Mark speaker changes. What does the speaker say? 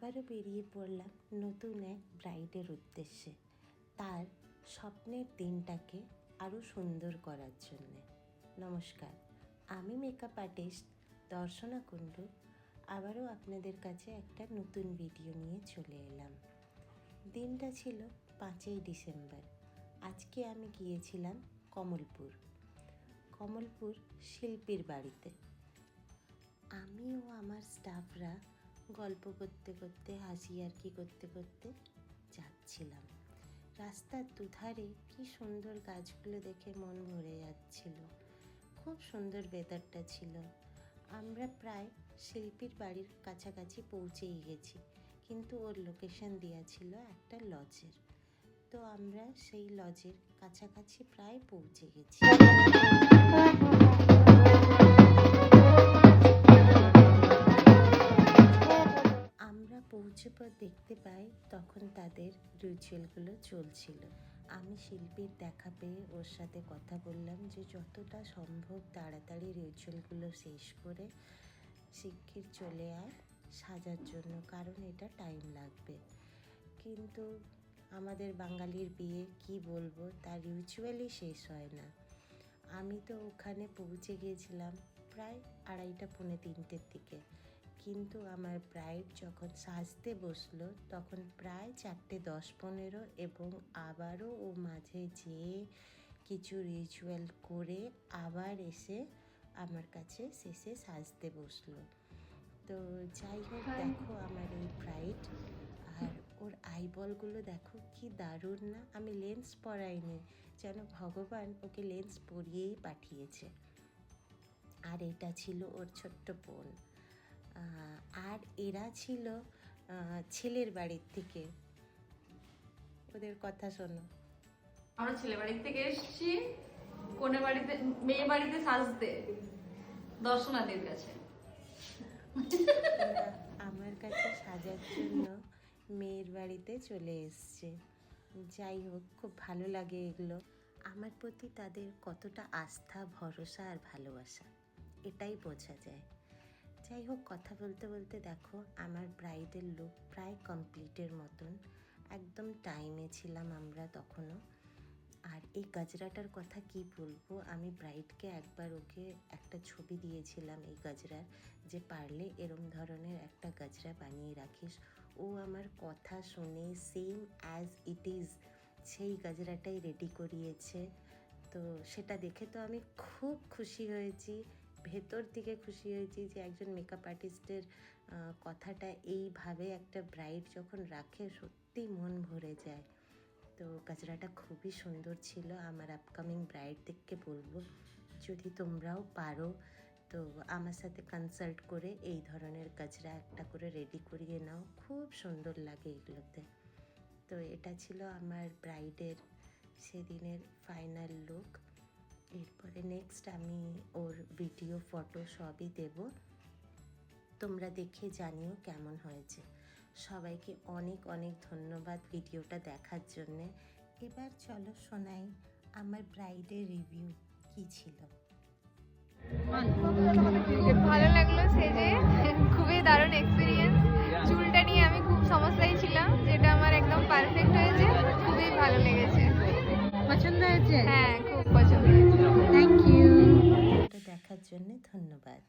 Speaker 1: আবারও বেরিয়ে পড়লাম নতুন এক ব্রাইডের উদ্দেশ্যে, তার স্বপ্নের দিনটাকে আরও সুন্দর করার জন্যে। নমস্কার, আমি মেকআপ আর্টিস্ট দর্শনা কুণ্ডু আবারও আপনাদের কাছে একটা নতুন ভিডিও নিয়ে চলে এলাম। দিনটা ছিল 5ই ডিসেম্বর। আজকে আমি গিয়েছিলাম কমলপুর শিল্পীর বাড়িতে। আমি ও আমার স্টাফরা গল্প করতে করতে হাসি আর কি করতে করতে যাচ্ছিলাম। রাস্তার দুধারে কি সুন্দর গাছগুলো দেখে মন ভরে যাচ্ছিল। খুব সুন্দর ওয়েদারটা ছিল। আমরা প্রায় শিল্পীর বাড়ির কাছাকাছি পৌঁছেই গেছি, কিন্তু ওর লোকেশন দেওয়া ছিল একটা লজের। তো আমরা সেই লজের কাছাকাছি প্রায় পৌঁছে গেছি। পৌঁছে পর দেখতে পাই তখন তাদের রিচুয়ালগুলো চলছিল। আমি শিল্পীর দেখা পেয়ে ওর সাথে কথা বললাম যে যতটা সম্ভব তাড়াতাড়ি রিচুয়ালগুলো শেষ করে শিগগির চলে আয় সাজার জন্য, কারণ এটা টাইম লাগবে। কিন্তু আমাদের বাঙালির বিয়ে কি বলবো, তার রিচুয়ালই শেষ হয় না। আমি তো ওখানে পৌঁছে গিয়েছিলাম প্রায় 2:30-3টের দিকে, কিন্তু আমার ব্রাইড যখন সাজতে বসলো তখন প্রায় 4:10-15 এবং আবারও ও মাঝে যেয়ে কিছু রিচুয়াল করে আবার এসে আমার কাছে শেষে সাজতে বসলো। তো যাই হোক, দেখো আমার এই ব্রাইড, আর ওর আইবলগুলো দেখো কি দারুণ না। আমি লেন্স পরাইনি, যেন ভগবান ওকে লেন্স পরিয়েই পাঠিয়েছে। আর এটা ছিল ওর ছোট্ট বোন। আর এরা ছিল ছেলের বাড়ির থেকে। ওদের কথা শোনো।
Speaker 2: আমরা ছেলে বাড়ির থেকে এসেছি কনে বাড়িতে, মেয়ে বাড়িতে সাজতে দর্শনাদের কাছে।
Speaker 1: আমার কাছে সাজার জন্য মেয়ের বাড়িতে চলে এসছে। যাই হোক, খুব ভালো লাগে এগুলো। আমার প্রতি তাদের কতটা আস্থা, ভরসা আর ভালোবাসা, এটাই বোঝা যায়। যাই হোক, কথা বলতে বলতে দেখো আমার ব্রাইডের লুক প্রায় কমপ্লিটের মতন। একদম টাইমে ছিলাম আমরা তখনও। আর এই গাজরাটার কথা কি বলবো, আমি ব্রাইডকে একবার ওকে একটা ছবি দিয়েছিলাম এই গাজরার, যে পারলে এরম ধরনের একটা গাজরা বানিয়ে রাখিস। ও আমার কথা শুনে সেম অ্যাজ ইট ইজ সেই গাজরাটাই রেডি করিয়েছে। তো সেটা দেখে তো আমি খুব খুশি হয়েছি, ভেতর থেকে খুশি হয়েছি যে একজন মেকআপ আর্টিস্টের কথাটা এইভাবে একটা ব্রাইড যখন রাখে সত্যি মন ভরে যায়। তো গাজরাটা খুবই সুন্দর ছিল। আমার আপকামিং ব্রাইডদেরকে বলবো, যদি তোমরাও পারো তো আমার সাথে কনসাল্ট করে এই ধরনের গাজরা একটা করে রেডি করিয়ে নাও, খুব সুন্দর লাগে এগুলোতে। তো এটা ছিল আমার ব্রাইডের সেদিনের ফাইনাল লুক। এরপরে নেক্সট আমি ওর ভিডিও, ফটো সবই দেব, তোমরা দেখে জানিও কেমন হয়েছে। সবাইকে অনেক অনেক ধন্যবাদ ভিডিওটা দেখার জন্যে। এবার চলো শোনাই আমার ব্রাইডের রিভিউ কি ছিল।
Speaker 3: খুব ভালো লাগলো সেজে, খুবই দারুণ এক্সপিরিয়েন্স। চুলটা নিয়ে আমি খুব সমস্যায় ছিলাম, যেটা আমার একদম পারফেক্ট হয়েছে, খুবই ভালো লেগেছে।
Speaker 4: পছন্দ হয়েছে?
Speaker 3: হ্যাঁ, খুব পছন্দ হয়েছে।
Speaker 4: Thank you.
Speaker 1: দেখার জন্য ধন্যবাদ।